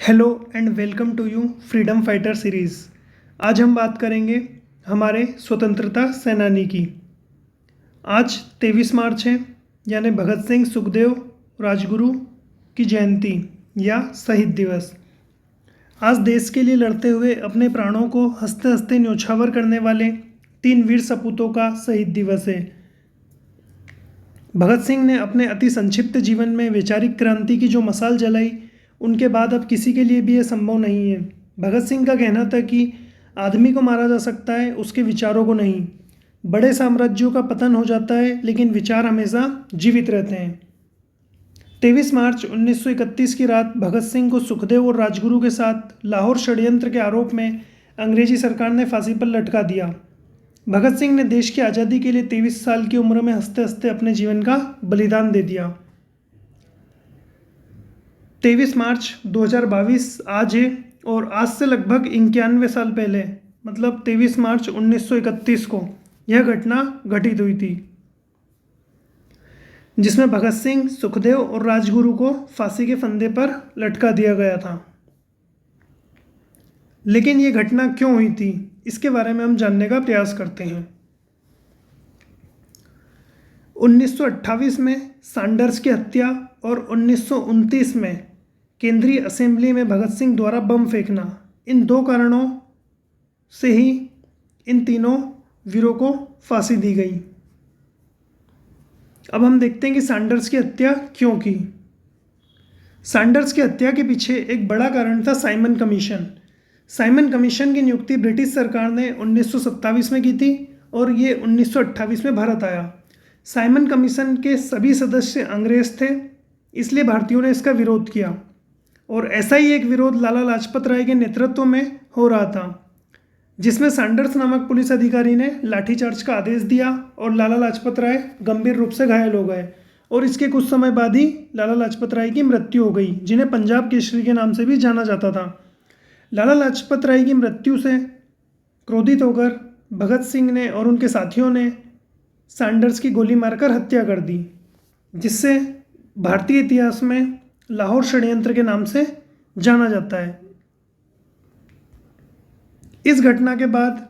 Hello and welcome to you freedom fighter series. आज हम बात करेंगे हमारे स्वतंत्रता सेनानी की। आज 23 मार्च है, यानी भगत सिंह सुखदेव राजगुरु की जयंती या शहीद दिवस। आज देश के लिए लड़ते हुए अपने प्राणों को हंसते हंसते न्योछावर करने वाले 3 वीर सपूतों का शहीद दिवस है। भगत सिंह ने अपने अति संक्षिप्त जीवन में वैचारिक क्रांति की जो मशाल जलाई, उनके बाद अब किसी के लिए भी यह संभव नहीं है। भगत सिंह का कहना था कि आदमी को मारा जा सकता है, उसके विचारों को नहीं। बड़े साम्राज्यों का पतन हो जाता है, लेकिन विचार हमेशा जीवित रहते हैं। 23 मार्च 1931 की रात भगत सिंह को सुखदेव और राजगुरु के साथ लाहौर षड्यंत्र के आरोप में अंग्रेजी सरकार ने फांसी पर लटका दिया। भगत सिंह ने देश की आज़ादी के लिए 23 साल की उम्र में हंसते हंसते अपने जीवन का बलिदान दे दिया। 23 मार्च 2022 आज है, और आज से लगभग 91 साल पहले, मतलब 23 मार्च 1931 को यह घटना घटित हुई थी, जिसमें भगत सिंह, सुखदेव और राजगुरु को फांसी के फंदे पर लटका दिया गया था। लेकिन ये घटना क्यों हुई थी, इसके बारे में हम जानने का प्रयास करते हैं। 1928 में सैंडर्स की हत्या और 1929 में केंद्रीय असेंबली में भगत सिंह द्वारा बम फेंकना, इन 2 कारणों से ही इन तीनों वीरों को फांसी दी गई। अब हम देखते हैं कि सैंडर्स की हत्या क्यों की। सैंडर्स की हत्या के पीछे एक बड़ा कारण था साइमन कमीशन। साइमन कमीशन की नियुक्ति ब्रिटिश सरकार ने 1927 में की थी और ये 1928 में भारत आया। साइमन कमीशन के सभी सदस्य अंग्रेज थे, इसलिए भारतीयों ने इसका विरोध किया, और ऐसा ही एक विरोध लाला लाजपत राय के नेतृत्व में हो रहा था, जिसमें सैंडर्स नामक पुलिस अधिकारी ने लाठीचार्ज का आदेश दिया और लाला लाजपत राय गंभीर रूप से घायल हो गए, और इसके कुछ समय बाद ही लाला लाजपत राय की मृत्यु हो गई, जिन्हें पंजाब केसरी के नाम से भी जाना जाता था। लाला लाजपत राय की मृत्यु से क्रोधित होकर भगत सिंह ने और उनके साथियों ने सैंडर्स की गोली मारकर हत्या कर दी, जिससे भारतीय इतिहास में लाहौर षड्यंत्र के नाम से जाना जाता है। इस घटना के बाद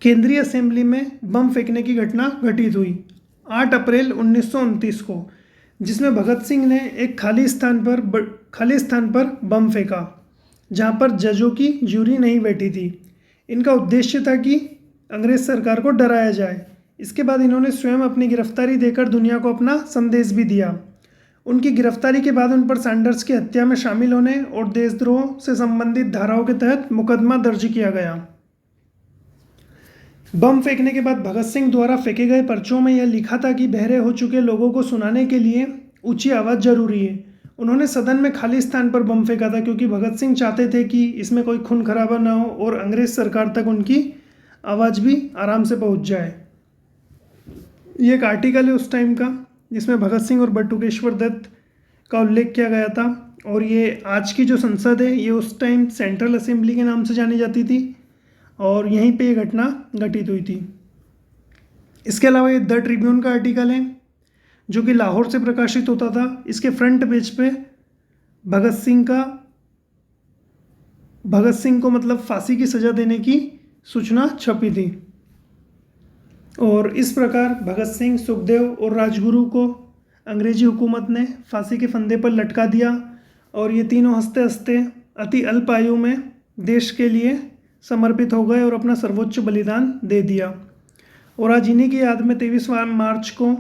केंद्रीय असेंबली में बम फेंकने की घटना घटित हुई 8 अप्रैल 1929 को, जिसमें भगत सिंह ने एक खाली स्थान पर बम फेंका, जहां पर जजों की ज्यूरी नहीं बैठी थी। इनका उद्देश्य था कि अंग्रेज सरकार को डराया जाए। इसके बाद इन्होंने स्वयं अपनी गिरफ्तारी देकर दुनिया को अपना संदेश भी दिया। उनकी गिरफ्तारी के बाद उन पर सैंडर्स की हत्या में शामिल होने और देशद्रोह से संबंधित धाराओं के तहत मुकदमा दर्ज किया गया। बम फेंकने के बाद भगत सिंह द्वारा फेंके गए पर्चों में यह लिखा था कि बहरे हो चुके लोगों को सुनाने के लिए ऊंची आवाज़ जरूरी है। उन्होंने सदन में खाली स्थान पर बम फेंका था, क्योंकि भगत सिंह चाहते थे कि इसमें कोई खून खराबा ना हो और अंग्रेज सरकार तक उनकी आवाज़ भी आराम से पहुंच जाए। ये एक आर्टिकल है उस टाइम का, जिसमें भगत सिंह और बटुकेश्वर दत्त का उल्लेख किया गया था। और ये आज की जो संसद है, ये उस टाइम सेंट्रल असेंबली के नाम से जानी जाती थी, और यहीं पे ये घटना घटित हुई थी। इसके अलावा ये द ट्रिब्यून का आर्टिकल है, जो कि लाहौर से प्रकाशित होता था। इसके फ्रंट पेज पे भगत सिंह को मतलब फांसी की सज़ा देने की सूचना छपी थी। और इस प्रकार भगत सिंह, सुखदेव और राजगुरु को अंग्रेजी हुकूमत ने फांसी के फंदे पर लटका दिया, और ये तीनों हंसते हंसते अति अल्प आयु में देश के लिए समर्पित हो गए और अपना सर्वोच्च बलिदान दे दिया। और आज इन्हीं की याद में 23 मार्च को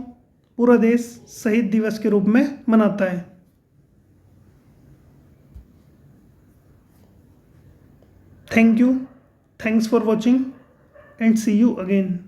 पूरा देश शहीद दिवस के रूप में मनाता है। Thank you, thanks for watching and see you again.